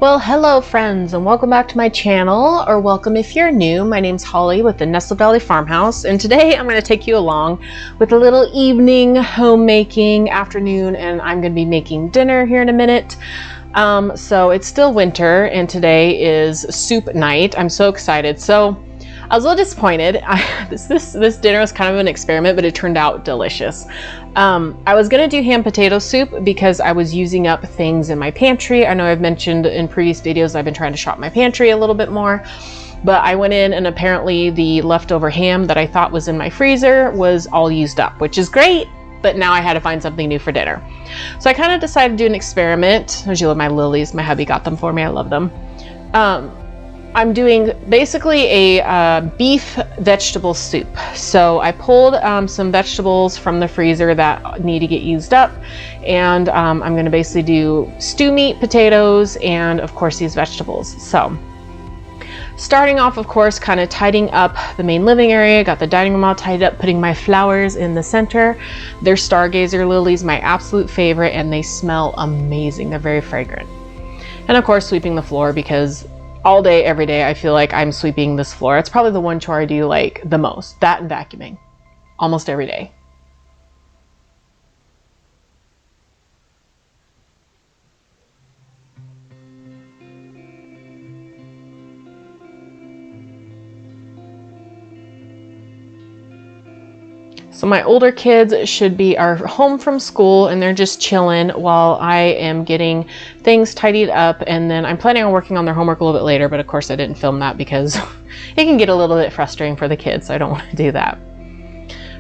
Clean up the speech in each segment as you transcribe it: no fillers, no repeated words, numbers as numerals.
Well, hello friends, and welcome back to my channel, or welcome if you're new. My name's Holly with the Nestle Valley Farmhouse, and today I'm going to take you along with a little evening homemaking afternoon, and I'm going to be making dinner here in a minute. So it's still winter, and today is soup night. I'm so excited. So I was a little disappointed. This dinner was kind of an experiment, but it turned out delicious. I was gonna do ham potato soup because I was using up things in my pantry. I know I've mentioned in previous videos I've been trying to shop my pantry a little bit more, but I went in and apparently the leftover ham that I thought was in my freezer was all used up, which is great, but now I had to find something new for dinner. So I kind of decided to do an experiment. As you love my lilies, my hubby got them for me, I love them. I'm doing basically a beef vegetable soup. So I pulled some vegetables from the freezer that need to get used up, and I'm going to basically do stew meat, potatoes, and of course these vegetables. So starting off, of course, kind of tidying up the main living area. Got the dining room all tidied up, putting my flowers in the center. They're stargazer lilies, my absolute favorite, and they smell amazing. They're very fragrant. And of course sweeping the floor, because all day, every day, I feel like I'm sweeping this floor. It's probably the one chore I do like the most. That and vacuuming. Almost every day. So my older kids are home from school, and they're just chilling while I am getting things tidied up, and then I'm planning on working on their homework a little bit later, but of course I didn't film that because it can get a little bit frustrating for the kids, so I don't want to do that.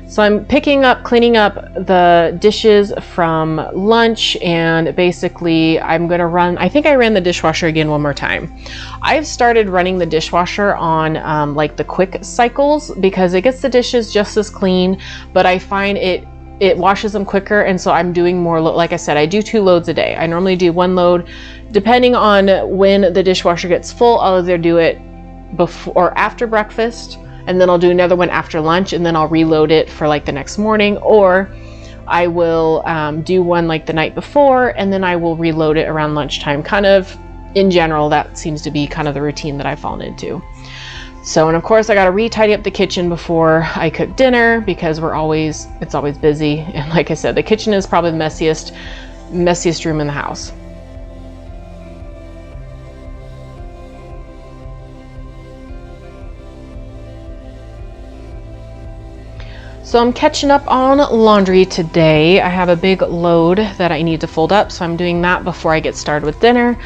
So I'm cleaning up the dishes from lunch, and basically I'm gonna I think I ran the dishwasher again one more time. I've started running the dishwasher on like the quick cycles because it gets the dishes just as clean, but I find it washes them quicker, and so I'm doing more. Like I said, I do 2 loads a day. I normally do 1 load. Depending on when the dishwasher gets full, I'll either do it before or after breakfast, and then I'll do another one after lunch, and then I'll reload it for like the next morning, or I will do one like the night before, and then I will reload it around lunchtime. Kind of in general, that seems to be kind of the routine that I've fallen into. So, and of course I got to re-tidy up the kitchen before I cook dinner, because it's always busy. And like I said, the kitchen is probably the messiest room in the house. So I'm catching up on laundry today. I have a big load that I need to fold up, so I'm doing that before I get started with dinner.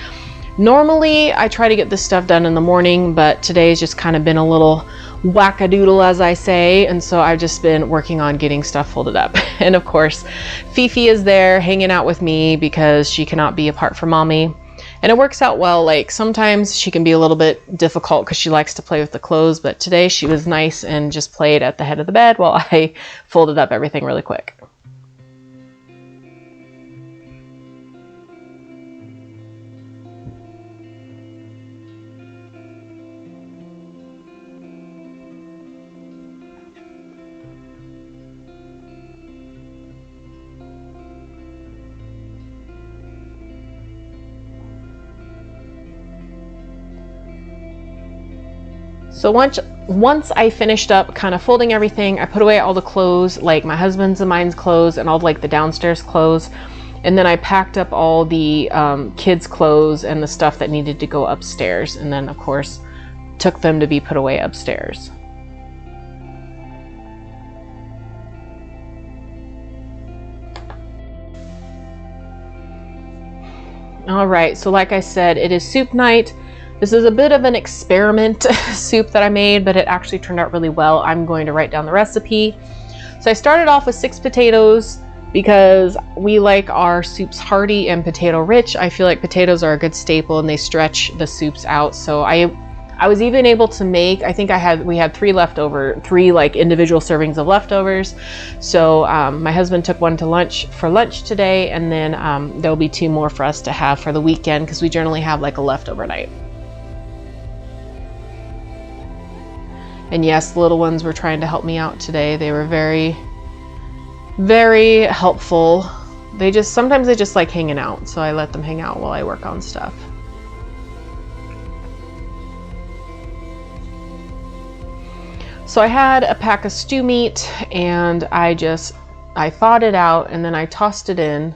Normally I try to get this stuff done in the morning, but today's just kind of been a little wackadoodle, as I say, and so I've just been working on getting stuff folded up. And of course Fifi is there hanging out with me because she cannot be apart from mommy. And it works out well. Like sometimes she can be a little bit difficult because she likes to play with the clothes, but today she was nice and just played at the head of the bed while I folded up everything really quick. So once I finished up kind of folding everything, I put away all the clothes, like my husband's and mine's clothes, and all like the downstairs clothes. And then I packed up all the kids' clothes and the stuff that needed to go upstairs. And then of course took them to be put away upstairs. All right, so like I said, it is soup night. This is a bit of an experiment soup that I made, but it actually turned out really well. I'm going to write down the recipe. So I started off with 6 potatoes because we like our soups hearty and potato rich. I feel like potatoes are a good staple and they stretch the soups out. So I was even able to make, I think we had 3 like individual servings of leftovers. So my husband took one for lunch today, and then there'll be 2 more for us to have for the weekend, because we generally have like a leftover night. And yes, the little ones were trying to help me out today. They were very, very helpful. Sometimes they just like hanging out, so I let them hang out while I work on stuff. So I had a pack of stew meat and I thawed it out and then I tossed it in.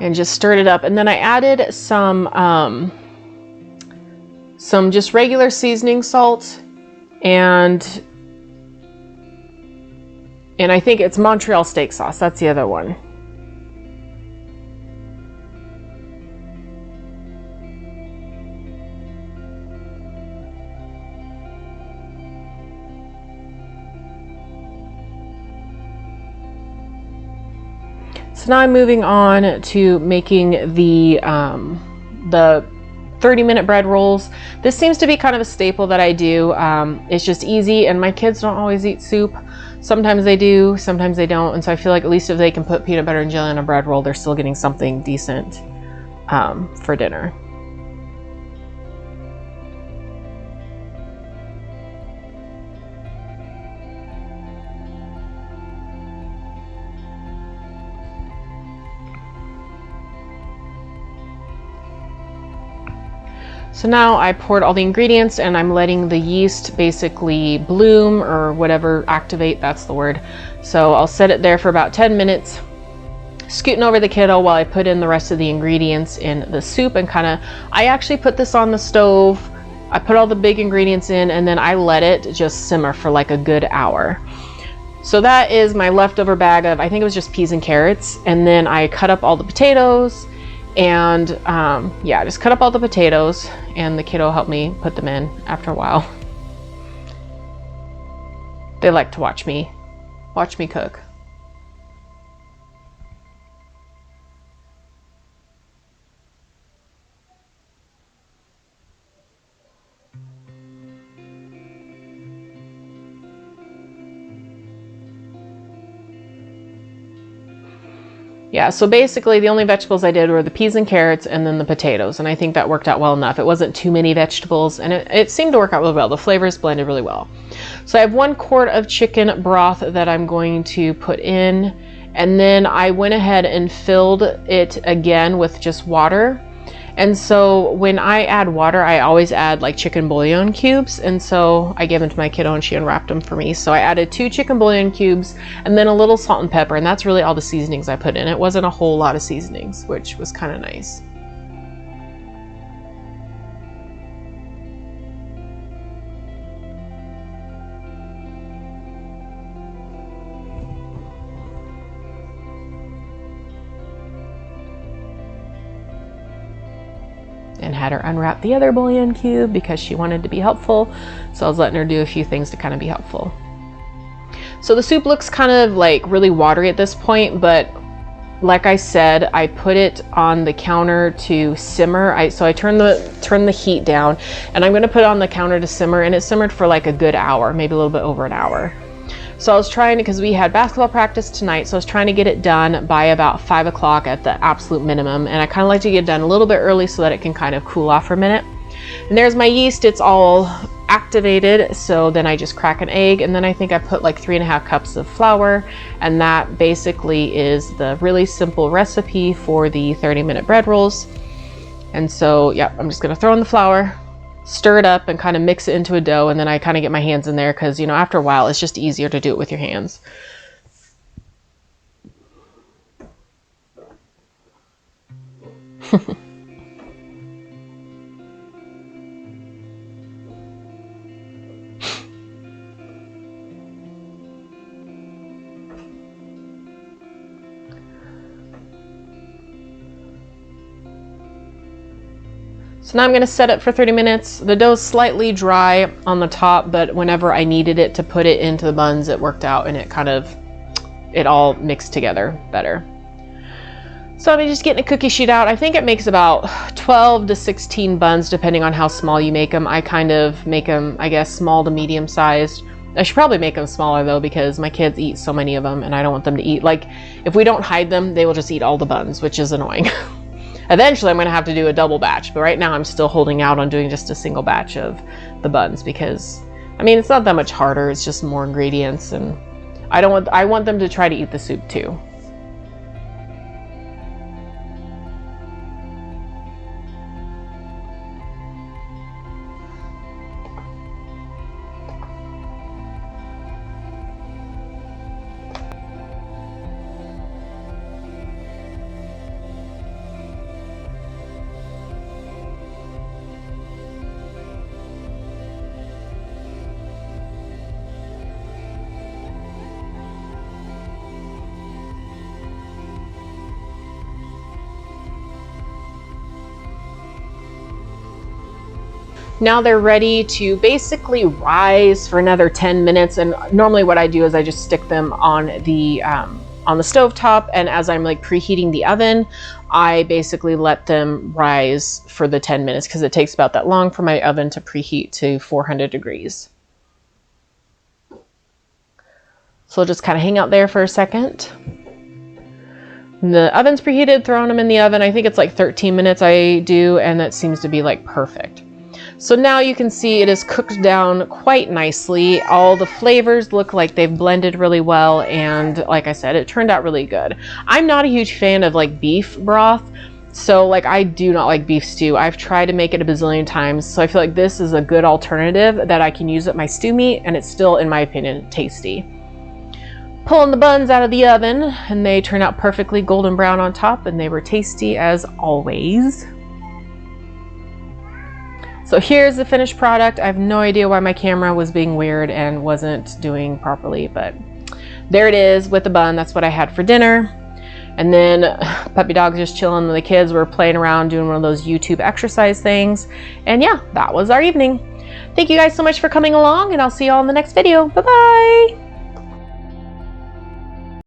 And just stirred it up. And then I added some just regular seasoning salt and I think it's Montreal steak sauce. That's the other one. So now I'm moving on to making the 30-minute bread rolls. This seems to be kind of a staple that I do. It's just easy, and my kids don't always eat soup. Sometimes they do, sometimes they don't, and so I feel like at least if they can put peanut butter and jelly on a bread roll, they're still getting something decent for dinner. So now I poured all the ingredients and I'm letting the yeast basically bloom or whatever, activate, that's the word. So I'll set it there for about 10 minutes, scooting over the kettle while I put in the rest of the ingredients in the soup and I actually put this on the stove. I put all the big ingredients in and then I let it just simmer for like a good hour. So that is my leftover bag of, I think it was just peas and carrots. And then I cut up all the potatoes. And yeah, just cut up all the potatoes and the kiddo helped me put them in after a while. They like to watch me cook. Yeah, so basically the only vegetables I did were the peas and carrots and then the potatoes, and I think that worked out well enough. It wasn't too many vegetables, and it seemed to work out really well. The flavors blended really well. So I have 1 quart of chicken broth that I'm going to put in, and then I went ahead and filled it again with just water. And so when I add water, I always add like chicken bouillon cubes. And so I gave them to my kiddo and she unwrapped them for me. So I added 2 chicken bouillon cubes and then a little salt and pepper. And that's really all the seasonings I put in. It wasn't a whole lot of seasonings, which was kind of nice. And had her unwrap the other bouillon cube because she wanted to be helpful. So I was letting her do a few things to kind of be helpful. So the soup looks kind of like really watery at this point, but like I said, I put it on the counter to simmer. So I turned the heat down and I'm going to put it on the counter to simmer, and it simmered for like a good hour, maybe a little bit over an hour. So I was trying to, because we had basketball practice tonight, so I was trying to get it done by about 5 o'clock at the absolute minimum. And I kind of like to get it done a little bit early so that it can kind of cool off for a minute. And there's my yeast, it's all activated. So then I just crack an egg, and then I think I put like 3.5 cups of flour. And that basically is the really simple recipe for the 30-minute bread rolls. And so, yeah, I'm just gonna throw in the flour, stir it up and kind of mix it into a dough, and then I kind of get my hands in there because, you know, after a while it's just easier to do it with your hands. So now I'm going to set it for 30 minutes. The dough's slightly dry on the top, but whenever I needed it to put it into the buns, it worked out and it all mixed together better. So I'm just getting a cookie sheet out. I think it makes about 12 to 16 buns depending on how small you make them. I kind of make them, I guess, small to medium sized. I should probably make them smaller though, because my kids eat so many of them and I don't want them to eat. Like, if we don't hide them, they will just eat all the buns, which is annoying. Eventually I'm going to have to do a double batch, but right now I'm still holding out on doing just a single batch of the buns because, I mean, it's not that much harder. It's just more ingredients, and I want them to try to eat the soup too. Now they're ready to basically rise for another 10 minutes. And normally what I do is I just stick them on the stove top, and as I'm like preheating the oven, I basically let them rise for the 10 minutes because it takes about that long for my oven to preheat to 400 degrees. So I'll just kind of hang out there for a second. The oven's preheated, throwing them in the oven. I think it's like 13 minutes I do, and that seems to be like perfect. So now you can see it is cooked down quite nicely. All the flavors look like they've blended really well, and like I said, it turned out really good. I'm not a huge fan of like beef broth, so like I do not like beef stew. I've tried to make it a bazillion times, so I feel like this is a good alternative that I can use at my stew meat, and it's still, in my opinion, tasty. Pulling the buns out of the oven, and they turn out perfectly golden brown on top, and they were tasty as always. So here's the finished product. I have no idea why my camera was being weird and wasn't doing properly, but there it is with the bun. That's what I had for dinner. And then puppy dog's just chilling, and the kids were playing around doing one of those YouTube exercise things. And yeah, that was our evening. Thank you guys so much for coming along, and I'll see you all in the next video. Bye-bye.